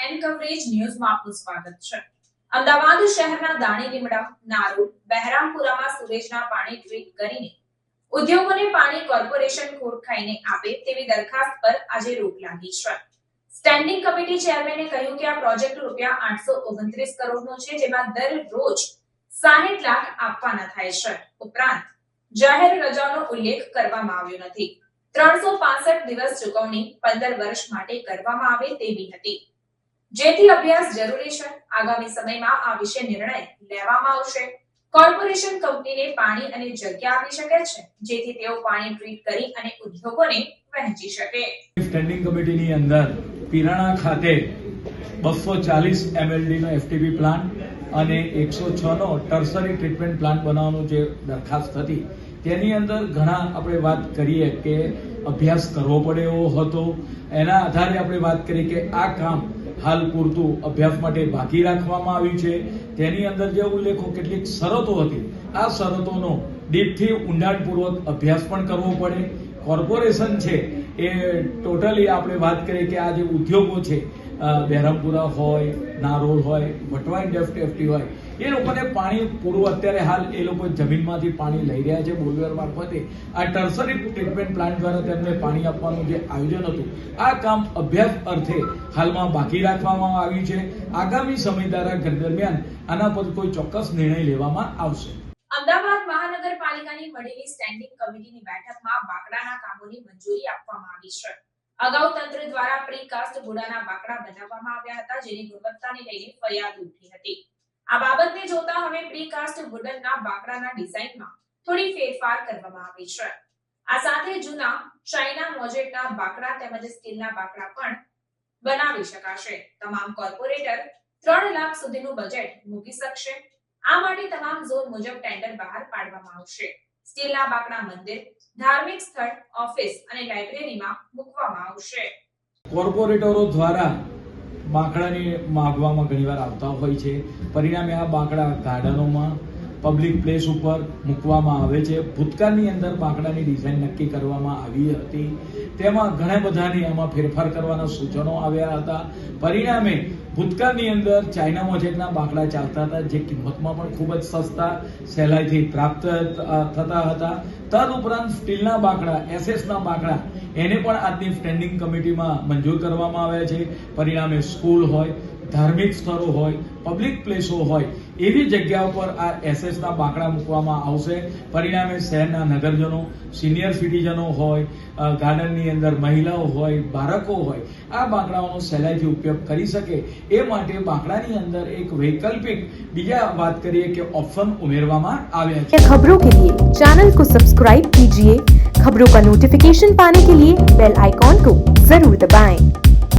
N coverage ન્યૂઝમાં આપનું સ્વાગત છે। અમદાવાદ શહેરના દાણી લીમડા, નારોલ, બહેરામપુરામાં સુરેજના પાણી ટ્રીટ કરીને ઉદ્યોગોને પાણી કોર્પોરેશન ખોટ ખાઈને આપે તેવી દરખાસ્ત પર આજે રોક લાગી છે। સ્ટેન્ડિંગ કમિટી ચેરમેને કહ્યું કે આ પ્રોજેક્ટ રૂપિયા 829 કરોડનો છે, જેમાં દરરોજ 60 લાખ આપવાના થાય છે। ઉપરાંત જાહેર રજાનો ઉલ્લેખ કરવામાં આવ્યો નથી। 365 દિવસ ચૂકવણી 15 વર્ષ માટે કરવામાં આવે તેવી હતી, જેથી અભ્યાસ જરૂરી છે। આગામી સમયમાં આ વિશે નિર્ણય લેવામાં આવશે। કોર્પોરેશન કંપનીને પાણી અને જગ્યા આપી શકે છે, જેથી તેઓ પાણી ટ્રીટ કરી અને ઉદ્યોગોને વહેંચી શકે। સ્ટેન્ડિંગ કમિટીની અંદર પીરાણા ખાતે 240 MLD નો FTP પ્લાન્ટ અને 106 નો ટર્સરી ટ્રીટમેન્ટ પ્લાન્ટ બનાવવાનો જે દરખાસ્ત હતી તેની અંદર ઘણા આપણે વાત કરીએ કે અભ્યાસ કરવો પડે એવો હતો। એના આધારે આપણે વાત કરી કે આ કામ હાલ પૂરતું અભ્યાસ માટે બાકી રાખવામાં આવ્યું છે। તેની અંદર જે ઉલ્લેખો કેટલીક શરતો હતી, આ શરતોનો ડીપથી ઊંડાણપૂર્વક અભ્યાસ પણ કરવો પડે। કોર્પોરેશન છે એ ટોટલી આપણે વાત કરીએ કે આ જે ઉદ્યોગો છે, બહેરામપુરા હોય, નારોલ હોય, વટવા ઇન્ડસ્ટ્રી હોય, એ લોકોને પાણી પૂરું અત્યારે હાલ એ લોકો જમીનમાંથી પાણી લઈ રહ્યા છે બોરવેલ મારફતે। આ ટર્સરી ટ્રીટમેન્ટ પ્લાન્ટ દ્વારા તેમને પાણી આપવાનું જે આયોજન હતું, આ કામ અભ્યાસ અર્થે હાલમાં બાકી રાખવામાં આવ્યું છે। આગામી સમય દરમિયાન આના પર કોઈ ચોક્કસ નિર્ણય લેવામાં આવશે। અમદાવાદ મહાનગરપાલિકાની મળેલી સ્ટેન્ડિંગ કમિટીની બેઠકમાં બાકડાના કામોની મંજૂરી આપવામાં આવી છે। અગાઉ તંત્ર દ્વારા પ્રીકાસ્ટ ઘોડાના બાકડા બનાવવામાં આવ્યા હતા, જેની ગુણવત્તાને લઈને ફરિયાદ ઉઠી હતી। આ બાબતને જોતા હવે પ્રીકાસ્ટ વુડનના બાકડાના ડિઝાઇનમાં થોડી ફેરફાર કરવામાં આવી છે। આ સાથે જૂના ચાઇના મોજેટના બાકડા તેમજ સ્ટીલના બાકડા પણ બનાવી શકાશે। તમામ કોર્પોરેટર 3 લાખ સુધીનું બજેટ મૂકી શકશે। આ માટે તમામ ઝોન મુજબ ટેન્ડર બહાર પાડવામાં આવશે। સ્ટીલના બાકડા મંદિર, ધાર્મિક સ્થળ, ઓફિસ અને લાઇબ્રેરીમાં મૂકવામાં આવશે। કોર્પોરેટરો દ્વારા બાકડાની માગવામાં ઘણીવાર આવતા હોય છે, પરિણામે આ બાકડા ગાર્ડનોમાં, પબ્લિક પ્લેસ ઉપર મૂકવામાં આવે છે। ભૂતકાળની અંદર બાકડાની ડિઝાઇન નક્કી કરવામાં આવી હતી, તેમાં ઘણા બધાની એમાં ફેરફાર કરવાના સૂચનો આવ્યા હતા। પરિણામે ભૂતકાળની અંદર ચાઇના મોજેટના બાકડા ચાલતા હતા, જે કિંમતમાં પણ ખૂબ જ સસ્તા, સહેલાઈથી પ્રાપ્ત થતા હતા। તદુપરાંત સ્ટીલના બાકડા, એસએસના બાકડા, એને પણ આજની સ્ટેન્ડિંગ કમિટીમાં મંજૂર કરવામાં આવ્યા છે। પરિણામે સ્કૂલ હોય, ધાર્મિક સ્થળો હોય, પબ્લિક પ્લેસો હોય, એવી જગ્યાઓ પર આ એસએસના બાકડા મૂકવામાં આવશે। પરિણામે શહેરના નગરજનો, સિનિયર સિટીઝનો હોય, ગાર્ડનની અંદર મહિલાઓ હોય, બાળકો હોય, આ બાકડાઓનો સહેલાઈથી ઉપયોગ કરી શકે એ માટે બાકડાની અંદર એક વૈકલ્પિક બીજા વાત કરીએ કે ऑप्शन उमेरवामा આવ્યા છે। खबरों के लिए चैनल को सब्सक्राइब कीजिए। खबरों का नोटिफिकेशन पाने के लिए बेल आइकॉन को जरूर दबाएं।